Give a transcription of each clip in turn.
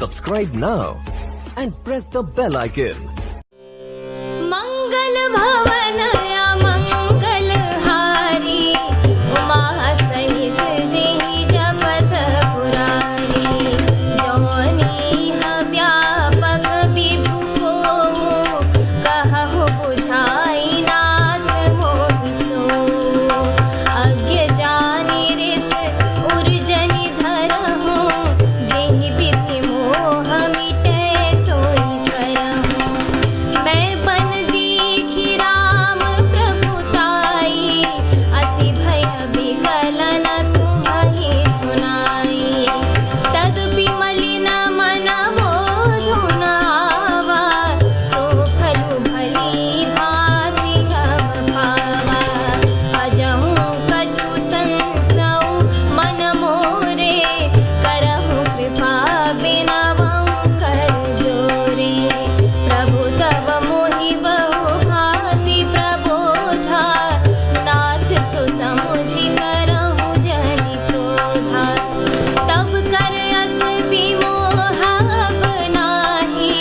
Subscribe now and press the bell icon. मंगल भवन या मंगल हारी उमा सहित जी जपत पुरारी जौनी व्यापक विभु को कहु बुझाई नाथ मोहि सो अज्ञ जानि रिस उर्जनि धरहु जेहि विधि मोह मिटे सोई करहु मैं बन दीखी राम प्रभुताई अति भय विकलन तुम्हि सुनाई तद विमलिन मन बोधु न आवा सो फलु भली भांति हम भावा अजहु कछु संसौ मन मोरे करहु कृपा बिनवहु कर जोरे प्रभु तब मोहि बहु भांति प्रबोधा नाथ सो समुझि करहु जनि क्रोधा तब कर अस विमोह अब नाही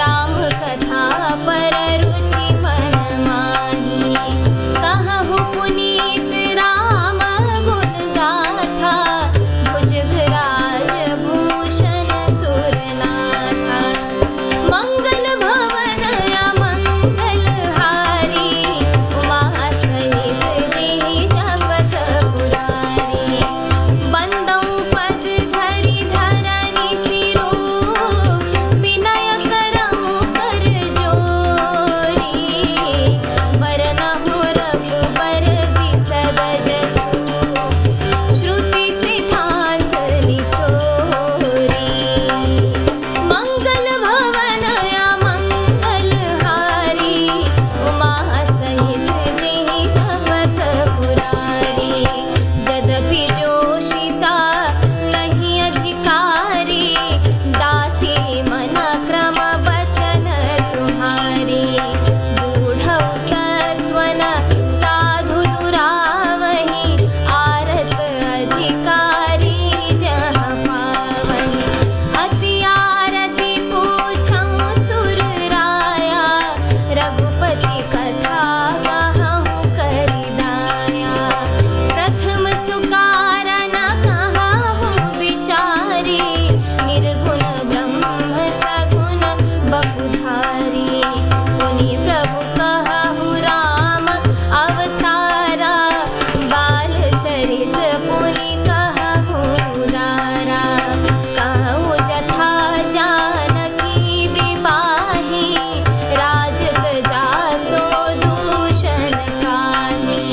राम कथा पर रुचि मन माही कहु पुनीत राम गुण गाथा भुजगराज भूषण सुरनाथा मंगल भवन या मंगल हारी उमा सहित जेहि जपत पुरारी बंदौ पद धरि धरनि सिरो विनय करहु कर जोरी बरनहु रघुबर बिसद जसु श्रुति सिद्धांत निछोरी मंगल भवन या मंगल हारी उमा सहित जेहि जपत पुरारी यद्यपि जोषिता नहीं अधिकारी दासी मन क्रम बचन तुम्हारी बूढ़ तत्वन साधु दुरावहि आरत अधिकारी जह पावहि अति आरती पूछऊं सुर राया रघुपति कथा कहूँ करि दाया प्रथम सुकारण कहूँ बिचारी निर्गुण ब्रह्म सगुण बहुधारी मुनि प्रभु कहूँ राम अवतारा बाल चरित पुनि कहूँ उदारा कहूँ जथा जानकी विवाही राजत जासो दूषण काहि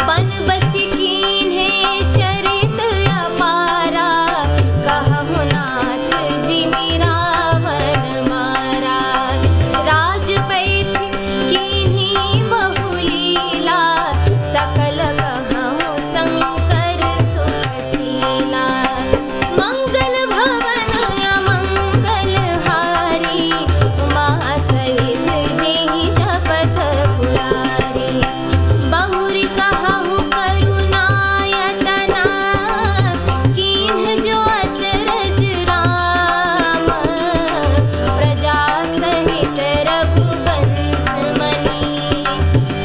बन बसि कीन्हे चरित अपारा कहूँ नाथ जिमि रावण मारा राज बैठ कीन्ही बहु लीला सकल कहूँ शंकर सुखशीला मंगल भवन या मंगल हारी उमा सहित जेहि जपत पुरारी बहुरी कहूँ करुणायतना कीन्ह जो अचरज राम प्रजा सहित रघुवंश मनि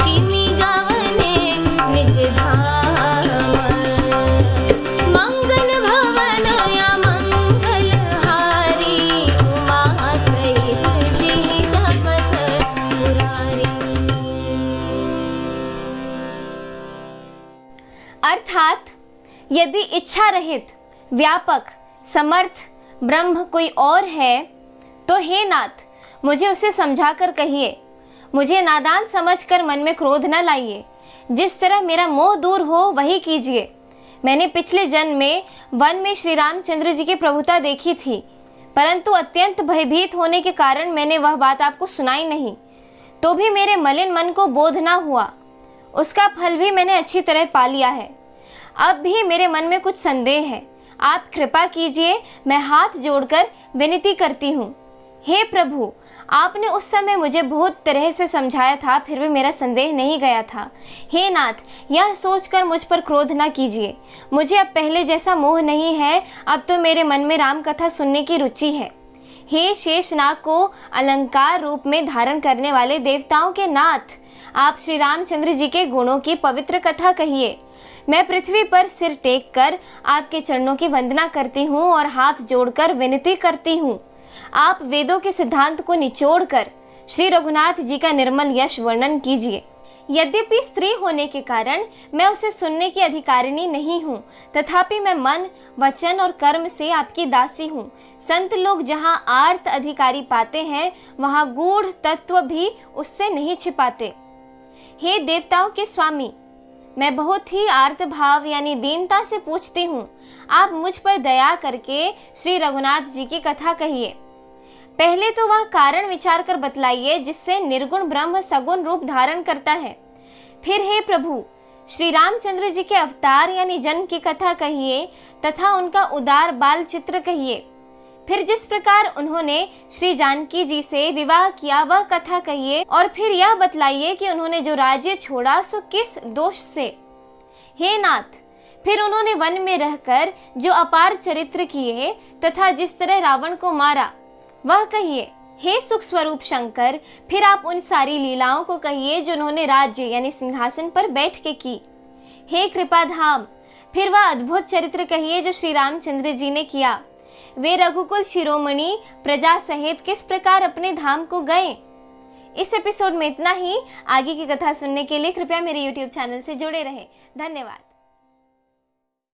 किमि गवने निज धाम मंगल भवन या मंगल हारी उमा सहित जेहि जपत पुरारी। अर्थात यदि इच्छा रहित व्यापक समर्थ ब्रह्म कोई और है तो हे नाथ मुझे उसे समझाकर कहिए। मुझे नादान समझकर मन में क्रोध न लाइए। जिस तरह मेरा मोह दूर हो वही कीजिए। मैंने पिछले जन्म में वन में श्री रामचंद्र जी की प्रभुता देखी थी, परंतु अत्यंत भयभीत होने के कारण मैंने वह बात आपको सुनाई नहीं। तो भी मेरे मलिन मन को बोध न हुआ। उसका फल भी मैंने अच्छी तरह पा लिया है। अब भी मेरे मन में कुछ संदेह है। आप कृपा कीजिए, मैं हाथ जोड़कर विनती करती हूँ हे प्रभु, आपने उस समय मुझे बहुत तरह से समझाया था, फिर भी मेरा संदेह नहीं गया था। हे नाथ, यह सोचकर मुझ पर क्रोध ना कीजिए। मुझे अब पहले जैसा मोह नहीं है, अब तो मेरे मन में राम कथा सुनने की रुचि है। हे शेषनाग को अलंकार रूप में धारण करने वाले देवताओं के नाथ, आप श्री रामचंद्र जी के गुणों की पवित्र कथा कहिए। मैं पृथ्वी पर सिर टेक कर आपके चरणों की वंदना करती हूँ और हाथ जोड़कर विनती करती हूँ। आप वेदों के सिद्धांत को निचोड़कर श्री रघुनाथ जी का निर्मल यश वर्णन कीजिए। यद्यपि स्त्री होने के कारण मैं उसे सुनने की अधिकारिणी नहीं हूँ, तथापि मैं मन, वचन और कर्म से आपकी दासी हूँ। संत लोग जहाँ आर्त अधिकारी पाते हैं, वहाँ गूढ़ तत्व भी उससे नहीं छिपाते। हे देवताओं के स्वामी, मैं बहुत ही आर्त भाव यानी दीनता से पूछती हूँ, आप मुझ पर दया करके श्री रघुनाथ जी की कथा कहिए। पहले तो वह कारण विचार कर बतलाइए जिससे निर्गुण ब्रह्म सगुण रूप धारण करता है। फिर हे प्रभु, श्री रामचंद्र जी के अवतार यानी जन्म की कथा कहिए तथा उनका उदार बाल चित्र कहिए। फिर जिस प्रकार उन्होंने श्री जानकी जी से विवाह किया वह कथा कहिए, और फिर यह बतलाइए कि उन्होंने जो राज्य छोड़ा सो किस दोष से। हे नाथ, फिर उन्होंने वन में रहकर जो अपार चरित्र किए तथा जिस तरह रावण को मारा वह कहिए। हे सुख स्वरूप शंकर, फिर आप उन सारी लीलाओं को कहिए जो उन्होंने राज्य यानी सिंहासन पर बैठ के की। हे कृपाधाम, फिर वह अद्भुत चरित्र कहिए जो श्री रामचंद्र जी ने किया। वे रघुकुल शिरोमणि प्रजा सहित किस प्रकार अपने धाम को गए। इस एपिसोड में इतना ही। आगे की कथा सुनने के लिए कृपया मेरे YouTube चैनल से जुड़े रहें। धन्यवाद।